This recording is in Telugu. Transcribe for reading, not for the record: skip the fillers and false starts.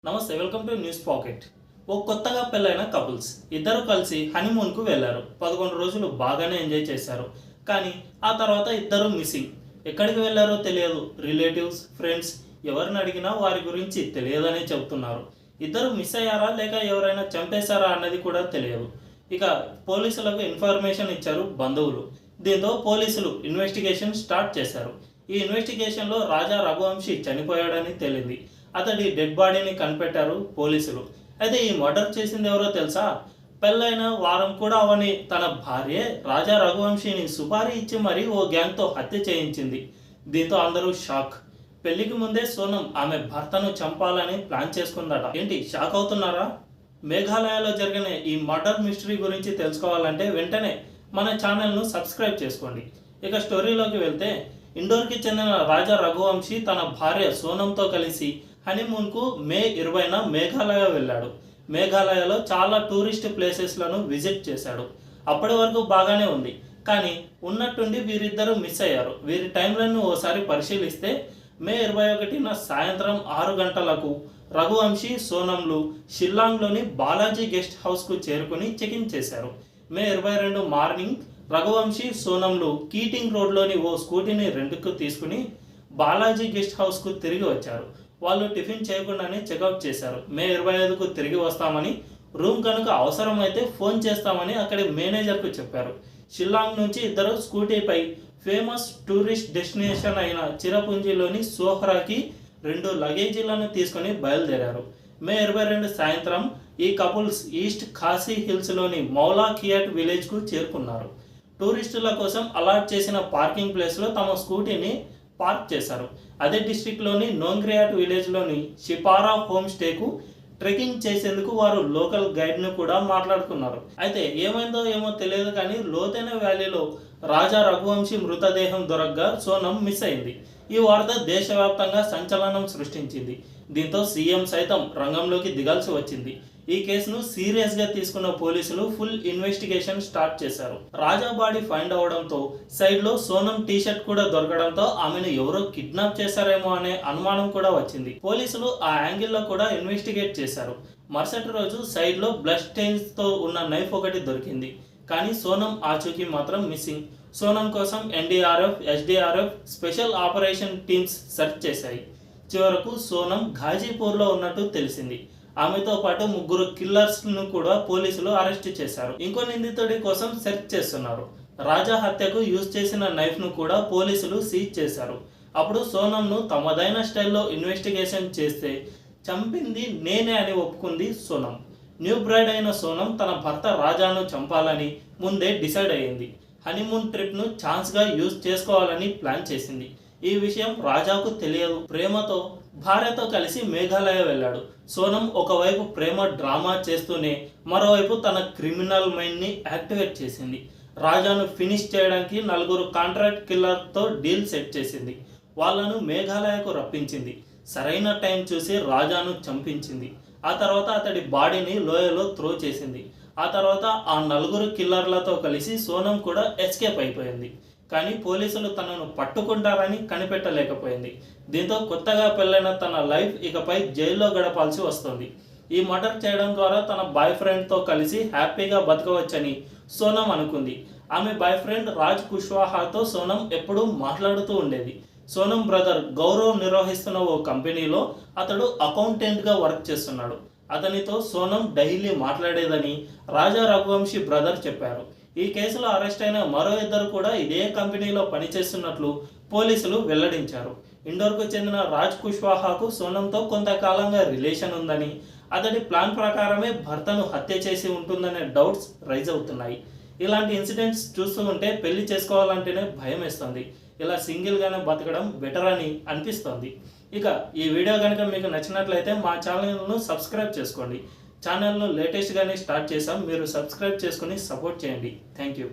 నమస్తే, వెల్కమ్ టు న్యూస్ పాకెట్. ఓ కొత్తగా పెళ్ళైన కపుల్స్ ఇద్దరు కలిసి హనీమూన్కు వెళ్లారు. 11 రోజులు బాగానే ఎంజాయ్ చేశారు. కానీ ఆ తర్వాత ఇద్దరు మిస్సింగ్. ఎక్కడికి వెళ్లారో తెలియదు. రిలేటివ్స్, ఫ్రెండ్స్ ఎవరిని అడిగినా వారి గురించి తెలియదని చెబుతున్నారు. ఇద్దరు మిస్ అయ్యారా లేక ఎవరైనా చంపేశారా అన్నది కూడా తెలియదు. ఇక పోలీసులకు ఇన్ఫర్మేషన్ ఇచ్చారు బంధువులు. దీంతో పోలీసులు ఇన్వెస్టిగేషన్ స్టార్ట్ చేశారు. ఈ ఇన్వెస్టిగేషన్లో రాజా రఘువంశీ చనిపోయాడని తేలింది. అతడి డెడ్ బాడీని కనిపెట్టారు పోలీసులు. అయితే ఈ మర్డర్ చేసింది ఎవరో తెలుసా? పెళ్ళైన వారం కూడా అవని తన భార్యే రాజా రఘువంశీని సుపారీ ఇచ్చి మరీ ఓ గ్యాంగ్తో హత్య చేయించింది. దీంతో అందరూ షాక్. పెళ్లికి ముందే సోనం ఆమె భర్తను చంపాలని ప్లాన్ చేసుకుందట. ఏంటి షాక్ అవుతున్నారా? మేఘాలయలో జరిగిన ఈ మర్డర్ మిస్టరీ గురించి తెలుసుకోవాలంటే వెంటనే మన ఛానల్ను సబ్స్క్రైబ్ చేసుకోండి. ఇక స్టోరీలోకి వెళ్తే, ఇండోర్కి చెందిన రాజా రఘువంశీ తన భార్య సోనంతో కలిసి హనీమూన్కు మే 20న మేఘాలయ వెళ్ళాడు. మేఘాలయలో చాలా టూరిస్ట్ ప్లేసెస్లను విజిట్ చేశాడు. అప్పటి వరకు బాగానే ఉంది. కానీ ఉన్నట్టుండి వీరిద్దరూ మిస్ అయ్యారు. వీరి టైంలను ఓసారి పరిశీలిస్తే మే 21న సాయంత్రం 6 గంటలకు రఘువంశీ, సోనంలు షిల్లాంగ్లోని బాలాజీ గెస్ట్ హౌస్కు చేరుకుని చెకిన్ చేశారు. మే 22 మార్నింగ్ రఘువంశీ, సోనంలు కీటింగ్ రోడ్లోని ఓ స్కూటీని రెంట్కు తీసుకుని బాలాజీ గెస్ట్ హౌస్కు తిరిగి వచ్చారు. వాళ్ళు టిఫిన్ చేయకుండానే చెకౌట్ చేశారు. మే 25కు తిరిగి వస్తామని, రూమ్ కనుక అవసరమైతే ఫోన్ చేస్తామని అక్కడి మేనేజర్కు చెప్పారు. షిల్లాంగ్ నుంచి ఇద్దరు స్కూటీపై ఫేమస్ టూరిస్ట్ డెస్టినేషన్ అయిన చిరపుంజిలోని సోహ్రాకి 2 లగేజీలను తీసుకుని బయలుదేరారు. మే 22 సాయంత్రం ఈ కపుల్స్ ఈస్ట్ ఖాసీ హిల్స్లోని మౌలా కియాట్ విలేజ్కు చేరుకున్నారు. టూరిస్టుల కోసం అలాట్ చేసిన పార్కింగ్ ప్లేస్లో తమ స్కూటీని పార్క్ చేశారు. అదే డిస్ట్రిక్ట్లోని నోంగ్రియాట్ విలేజ్లోని షిపారా హోమ్ స్టేకు ట్రెక్కింగ్ చేసేందుకు వారు లోకల్ గైడ్ను కూడా మాట్లాడుకున్నారు. అయితే ఏమైందో ఏమో తెలియదు కానీ లోతైన వ్యాలీలో రాజా రఘువంశీ మృతదేహం దొరకగా సోనం మిస్ అయింది. ఈ వార్త దేశవ్యాప్తంగా సంచలనం సృష్టించింది. దీంతో సీఎం సైతం రంగంలోకి దిగాల్సి వచ్చింది. ఈ కేసును సీరియస్గా తీసుకున్న పోలీసులు ఫుల్ ఇన్వెస్టిగేషన్ స్టార్ట్ చేశారు. రాజా బాడీ ఫైండ్ అవడంతో సైడ్లో సోనం టీషర్ట్ కూడా దొరకడంతో ఆమెను ఎవరో కిడ్నాప్ చేశారేమో అనే అనుమానం కూడా వచ్చింది. పోలీసులు ఆ యాంగిల్లో కూడా ఇన్వెస్టిగేట్ చేశారు. మరుసటి రోజు సైడ్లో బ్లడ్ స్టెయిన్స్తో ఉన్న నైఫ్ ఒకటి దొరికింది. కానీ సోనం ఆచూకీ మాత్రం మిస్సింగ్. సోనం కోసం NDRF, SDRF special operation teams search చేశాయి. చివరకు సోనం ఘాజీపూర్లో ఉన్నట్టు తెలిసింది. ఆమెతో పాటు 3 కిల్లర్స్ను కూడా పోలీసులు అరెస్ట్ చేశారు. ఇంకో నిందితుడి కోసం సెర్చ్ చేస్తున్నారు. రాజా హత్యకు యూజ్ చేసిన నైఫ్ను కూడా పోలీసులు సీజ్ చేశారు. అప్పుడు సోనంను తమదైన స్టైల్లో ఇన్వెస్టిగేషన్ చేస్తే చంపింది నేనే అని ఒప్పుకుంది సోనం. న్యూ బ్రైడ్ అయిన సోనం తన భర్త రాజాను చంపాలని ముందే డిసైడ్ అయ్యింది. హనీమూన్ ట్రిప్ను ఛాన్స్గా యూజ్ చేసుకోవాలని ప్లాన్ చేసింది. ఈ విషయం రాజాకు తెలియదు. ప్రేమతో భార్యతో కలిసి మేఘాలయ వెళ్ళాడు. సోనం ఒకవైపు ప్రేమ డ్రామా చేస్తూనే మరోవైపు తన క్రిమినల్ మైండ్ని యాక్టివేట్ చేసింది. రాజాను ఫినిష్ చేయడానికి 4 కాంట్రాక్ట్ కిల్లర్తో డీల్ సెట్ చేసింది. వాళ్ళను మేఘాలయకు రప్పించింది. సరైన టైం చూసి రాజాను చంపించింది. ఆ తర్వాత అతడి బాడీని లోయలో త్రో చేసింది. ఆ తర్వాత ఆ 4 కిల్లర్లతో కలిసి సోనం కూడా ఎస్కేప్ అయిపోయింది. కానీ పోలీసులు తనను పట్టుకుంటారని కనిపెట్టలేకపోయింది. దీంతో కొత్తగా పెళ్ళైన తన లైఫ్ ఇకపై జైల్లో గడపాల్సి వస్తుంది. ఈ మర్డర్ చేయడం ద్వారా తన బాయ్ ఫ్రెండ్తో కలిసి హ్యాపీగా బతకవచ్చని సోనం అనుకుంది. ఆమె బాయ్ ఫ్రెండ్ రాజ్ కుష్వాహాతో సోనం ఎప్పుడూ మాట్లాడుతూ ఉండేది. సోనం బ్రదర్ గౌరవ్ నిర్వహిస్తున్న ఓ కంపెనీలో అతడు అకౌంటెంట్గా వర్క్ చేస్తున్నాడు. అతనితో సోనం డైలీ మాట్లాడేదని రాజా రఘువంశీ బ్రదర్ చెప్పారు. ఈ కేసులో అరెస్ట్ అయిన మరో 2 కూడా ఇదే కంపెనీలో పనిచేస్తున్నట్లు పోలీసులు వెల్లడించారు. ఇండోర్కు చెందిన రాజ్ కుష్వాహాకు సోనంతో కొంతకాలంగా రిలేషన్ ఉందని, అతడి ప్లాన్ ప్రకారమే భర్తను హత్య చేసి ఉంటుందనే డౌట్స్ రైజ్ అవుతున్నాయి. ఇలాంటి ఇన్సిడెంట్స్ చూస్తూ ఉంటే పెళ్లి చేసుకోవాలంటేనే భయం వేస్తుంది. ఇలా సింగిల్గానే బతకడం బెటర్ అని అనిపిస్తుంది. ఇక ఈ వీడియో కనుక మీకు నచ్చినట్లయితే మా ఛానల్ను సబ్స్క్రైబ్ చేసుకోండి. ఛానల్ను లేటెస్ట్గానే స్టార్ట్ చేసాం. మీరు సబ్స్క్రైబ్ చేసుకుని సపోర్ట్ చేయండి. Thank you.